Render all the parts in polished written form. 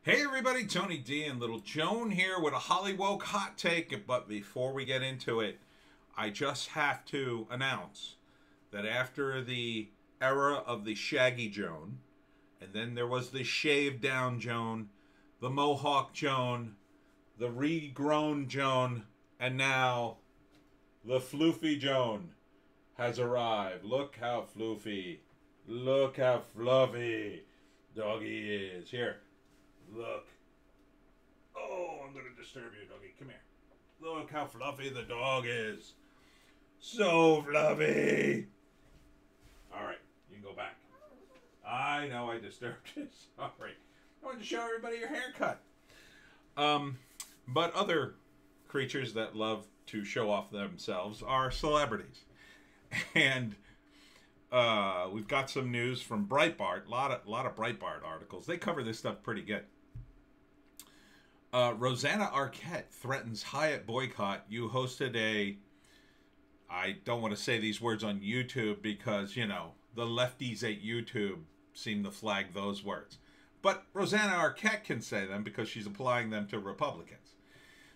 Hey everybody, Tony D and Little Joan here with a Hollywoke hot take. But before we get into it, I just have to announce that after the era of the Shaggy Joan, and then there was the shaved down Joan, the Mohawk Joan, the regrown Joan, and now the floofy Joan has arrived. Look how floofy, look how fluffy doggy is. Here. Look. Oh, I'm going to disturb you, doggy. Come here. Look how fluffy the dog is. So fluffy. All right, you can go back. I know I disturbed you. Sorry. I wanted to show everybody your haircut. But other creatures that love to show off themselves are celebrities. And we've got some news from Breitbart. A lot of Breitbart articles. They cover this stuff pretty good. Rosanna Arquette threatens Hyatt boycott. You hosted a... I don't want to say these words on YouTube because, you know, the lefties at YouTube seem to flag those words. But Rosanna Arquette can say them because she's applying them to Republicans.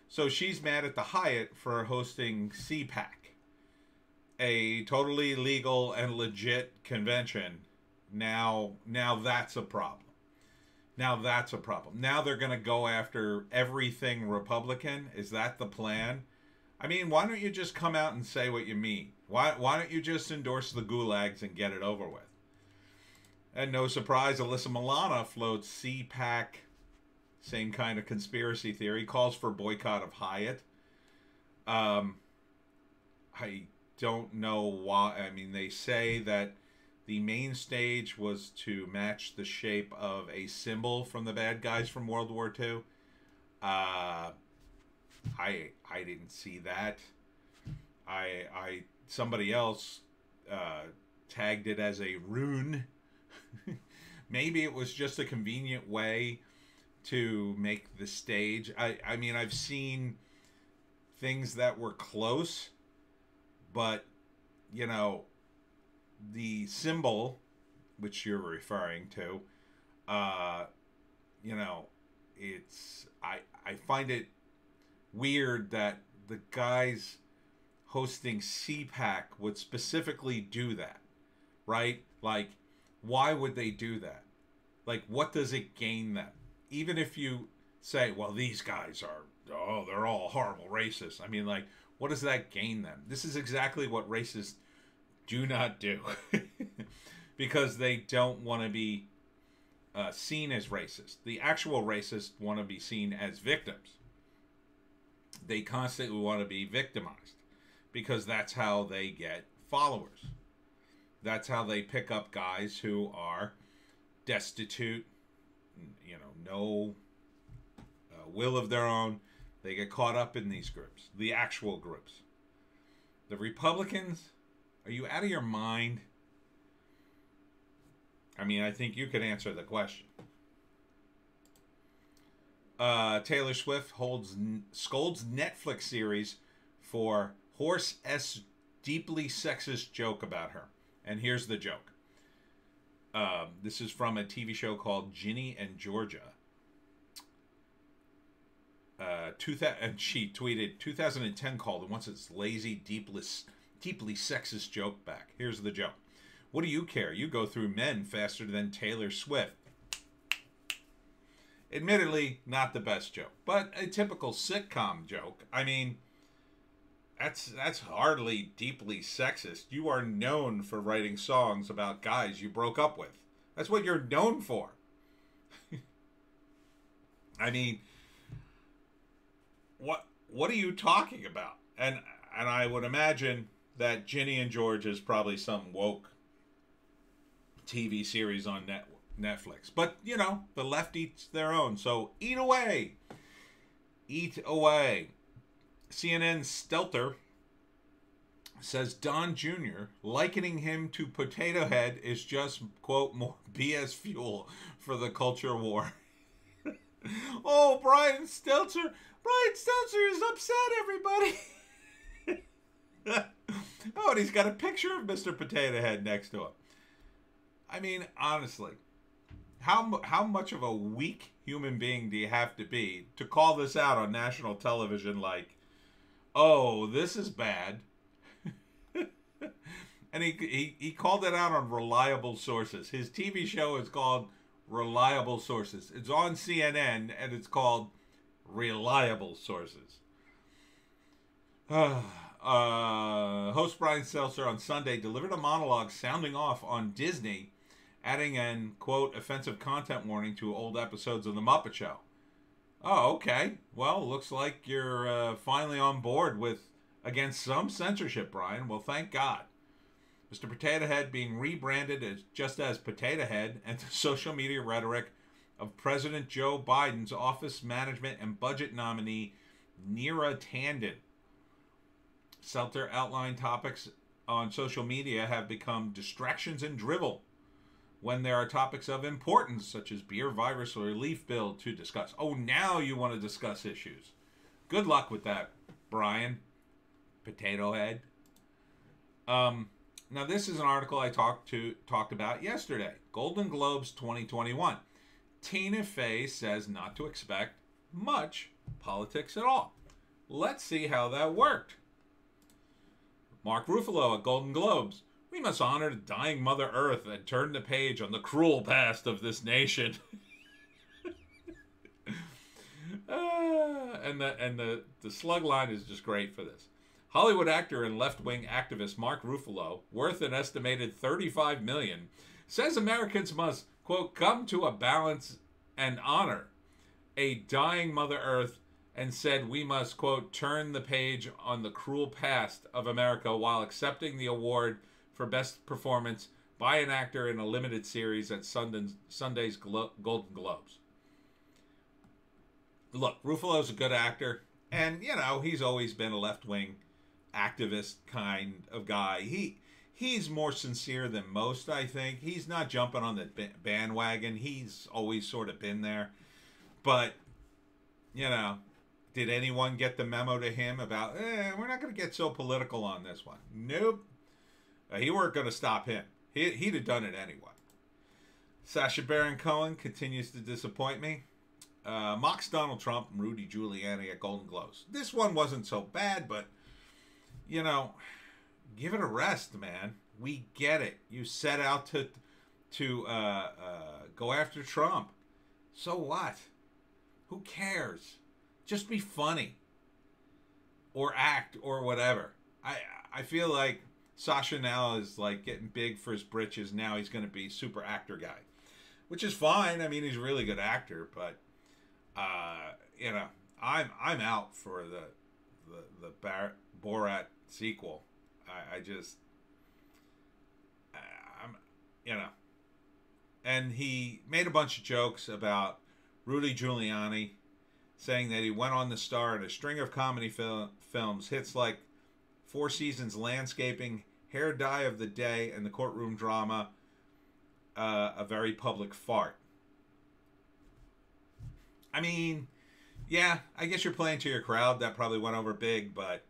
So she's mad at the Hyatt for hosting CPAC, a totally legal and legit convention. Now that's a problem. Now that's a problem. Now they're going to go after everything Republican. Is that the plan? I mean, why don't you just come out and say what you mean? Why don't you just endorse the gulags and get it over with? And no surprise, Alyssa Milano floats CPAC, same kind of conspiracy theory, calls for boycott of Hyatt. I don't know why. I mean, they say that the main stage was to match the shape of a symbol from the bad guys from World War II. I didn't see that. Somebody else tagged it as a rune. Maybe it was just a convenient way to make the stage. I mean, I've seen things that were close, but you know, the symbol, which you're referring to, you know, it's I find it weird that the guys hosting CPAC would specifically do that, right? Like, why would they do that? Like, what does it gain them? Even if you say, well, these guys are, oh, they're all horrible racists. I mean, like, what does that gain them? This is exactly what racists do not do. Because they don't want to be seen as racist. The actual racists want to be seen as victims. They constantly want to be victimized because that's how they get followers. That's how they pick up guys who are destitute, you know, no will of their own. They get caught up in these groups, the actual groups. The Republicans, are you out of your mind? I mean, I think you could answer the question. Taylor Swift scolds Netflix series for horse S deeply sexist joke about her. And here's the joke. This is from a TV show called Ginny and Georgia. And she tweeted, 2010 called and wants its lazy, deeply sexist joke back. Here's the joke. What do you care? You go through men faster than Taylor Swift. Admittedly, not the best joke, but a typical sitcom joke. I mean, that's hardly deeply sexist. You are known for writing songs about guys you broke up with. That's what you're known for. I mean, what are you talking about? And I would imagine that Ginny and George is probably some woke TV series on Netflix. But, you know, the left eats their own. So eat away. Eat away. CNN's Stelter says Don Jr. likening him to Potato Head is just, quote, more BS fuel for the culture war. Oh, Brian Stelter. Brian Stelter is upset, everybody. Oh, and he's got a picture of Mr. Potato Head next to him. I mean, honestly, how much of a weak human being do you have to be to call this out on national television? Like, oh, this is bad. And he called it out on reliable sources. His TV show is called Reliable Sources. It's on CNN, and it's called Reliable Sources. Host Brian Stelter on Sunday delivered a monologue sounding off on Disney, adding an, quote, offensive content warning to old episodes of The Muppet Show. Oh, okay. Well, looks like you're finally on board with against some censorship, Brian. Well, thank God. Mr. Potato Head being rebranded as just as Potato Head, and the social media rhetoric of President Joe Biden's office management and budget nominee, Neera Tanden. Stelter outlined topics on social media have become distractions and drivel when there are topics of importance, such as beer virus or relief bill, to discuss. Oh, now you want to discuss issues. Good luck with that, Brian. Potato Head. Now, this is an article I talked about yesterday. Golden Globes 2021. Tina Fey says not to expect much politics at all. Let's see how that worked. Mark Ruffalo at Golden Globes. We must honor the dying Mother Earth and turn the page on the cruel past of this nation. And the slug line is just great for this. Hollywood actor and left-wing activist Mark Ruffalo, worth an estimated $35 million, says Americans must, quote, come to a balance and honor a dying Mother Earth, and said we must, quote, turn the page on the cruel past of America while accepting the award for best performance by an actor in a limited series at Sunday's Golden Globes. Look, Ruffalo's a good actor, and, you know, he's always been a left-wing activist kind of guy. He's more sincere than most, I think. He's not jumping on the bandwagon. He's always sort of been there. But, you know, did anyone get the memo to him about, we're not going to get so political on this one? Nope. He weren't going to stop him. He'd have done it anyway. Sacha Baron Cohen continues to disappoint me. Mocks Donald Trump and Rudy Giuliani at Golden Globes. This one wasn't so bad, but, you know, give it a rest, man. We get it. You set out to go after Trump. So what? Who cares? Just be funny. Or act or whatever. I feel like Sasha now is like getting big for his britches. Now he's going to be super actor guy, which is fine. I mean, he's a really good actor, but you know, I'm out for the Borat sequel. I'm, you know, and he made a bunch of jokes about Rudy Giuliani, saying that he went on to star in a string of comedy films, hits like Four Seasons Landscaping, Hair Dye of the Day, and the courtroom drama, A Very Public Fart. I mean, yeah, I guess you're playing to your crowd. That probably went over big, but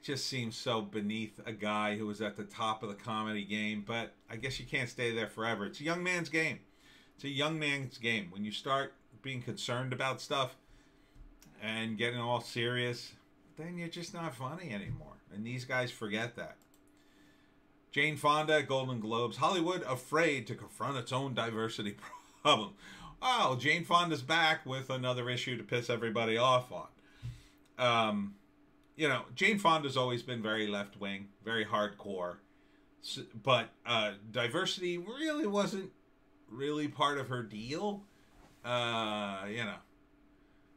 just seems so beneath a guy who was at the top of the comedy game. But I guess you can't stay there forever. It's a young man's game. It's a young man's game. When you start being concerned about stuff and getting all serious, then you're just not funny anymore. And these guys forget that. Jane Fonda, Golden Globes. Hollywood afraid to confront its own diversity problem. Oh, Jane Fonda's back with another issue to piss everybody off on. You know, Jane Fonda's always been very left-wing, very hardcore. But diversity really wasn't really part of her deal. You know,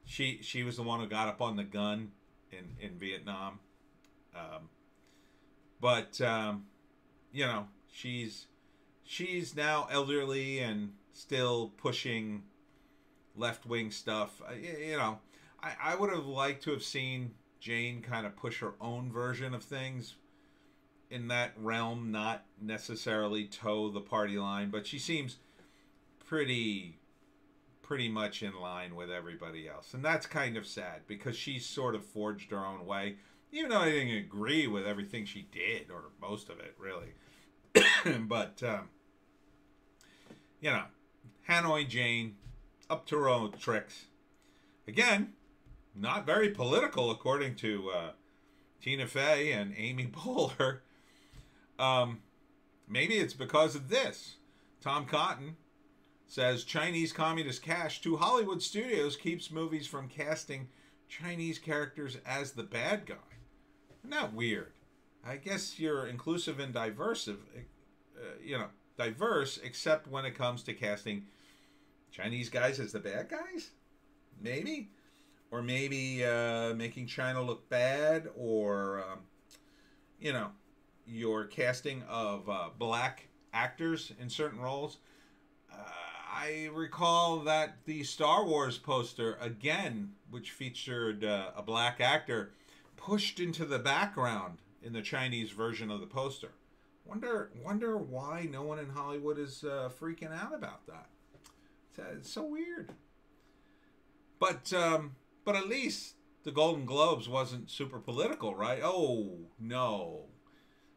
she was the one who got up on the gun in Vietnam. But you know, she's now elderly and still pushing left-wing stuff. You know, I would have liked to have seen Jane kind of push her own version of things in that realm, not necessarily toe the party line, but she seems pretty much in line with everybody else. And that's kind of sad because she's sort of forged her own way, even though I didn't agree with everything she did, or most of it, really. But, you know, Hanoi Jane, up to her own tricks. Again, not very political, according to Tina Fey and Amy Poehler. Maybe it's because of this. Tom Cotton says Chinese communist cash to Hollywood studios keeps movies from casting Chinese characters as the bad guy. Isn't that weird? I guess you're inclusive and diverse, diverse, except when it comes to casting Chinese guys as the bad guys? Maybe? Or maybe making China look bad, or, your casting of black actors in certain roles. I recall that the Star Wars poster, again, which featured a black actor, pushed into the background in the Chinese version of the poster. Wonder why no one in Hollywood is freaking out about that. It's so weird. But at least the Golden Globes wasn't super political, right? Oh, no.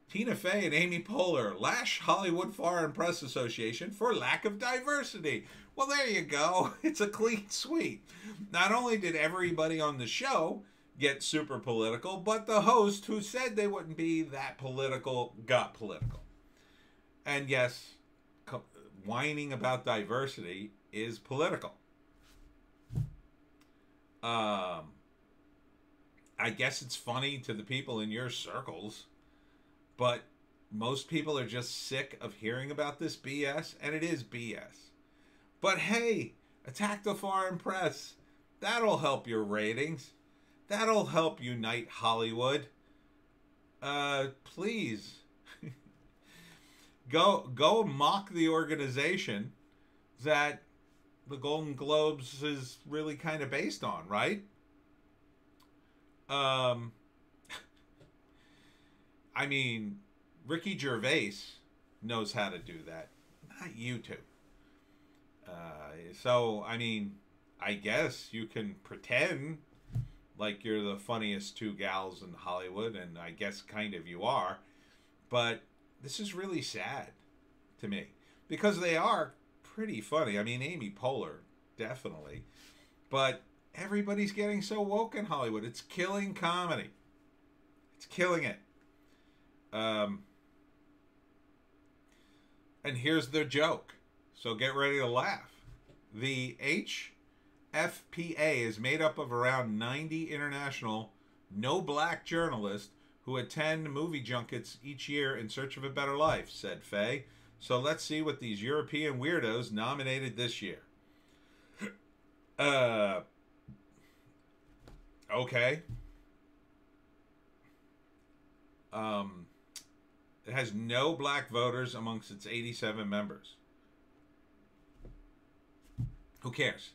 Tina Fey and Amy Poehler lash Hollywood Foreign Press Association for lack of diversity. Well, there you go. It's a clean sweep. Not only did everybody on the show get super political, but the host, who said they wouldn't be that political, got political. And yes, whining about diversity is political. I guess it's funny to the people in your circles, but most people are just sick of hearing about this BS, and it is BS. But hey, attack the foreign press. That'll help your ratings. That'll help unite Hollywood. Please. Go mock the organization that the Golden Globes is really kind of based on, right? I mean, Ricky Gervais knows how to do that, not you two. So, I mean, I guess you can pretend like you're the funniest two gals in Hollywood, and I guess kind of you are, but this is really sad to me, because they are pretty funny. I mean, Amy Poehler, definitely, but everybody's getting so woke in Hollywood. It's killing comedy. It's killing it. And here's the joke, so get ready to laugh. The HFPA is made up of around 90 international, no black journalists who attend movie junkets each year in search of a better life, said Faye. So let's see what these European weirdos nominated this year. Okay. It has no black voters amongst its 87 members. Who cares?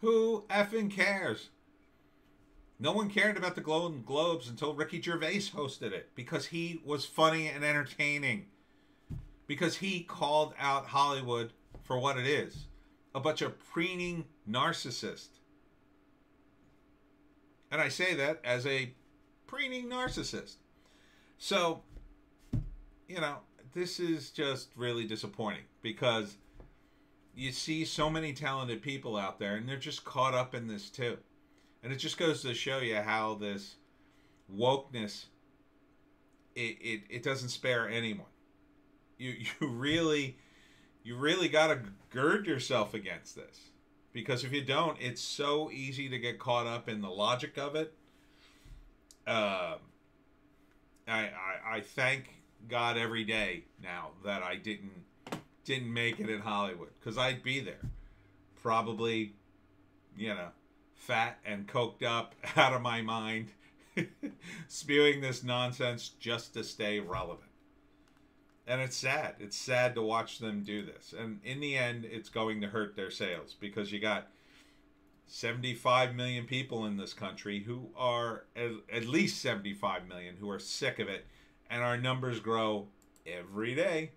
Who effing cares? No one cared about the Golden Globes until Ricky Gervais hosted it, because he was funny and entertaining. Because he called out Hollywood for what it is. A bunch of preening narcissists. And I say that as a preening narcissist. So, this is just really disappointing, because you see so many talented people out there, and they're just caught up in this too. And it just goes to show you how this wokeness, it doesn't spare anyone. You really got to gird yourself against this, because if you don't, it's so easy to get caught up in the logic of it. I thank God every day now that I didn't make it in Hollywood, because I'd be there, probably, fat and coked up, out of my mind, spewing this nonsense just to stay relevant. And it's sad. It's sad to watch them do this. And in the end, it's going to hurt their sales, because you got 75 million people in this country who are, at least 75 million, who are sick of it. And our numbers grow every day.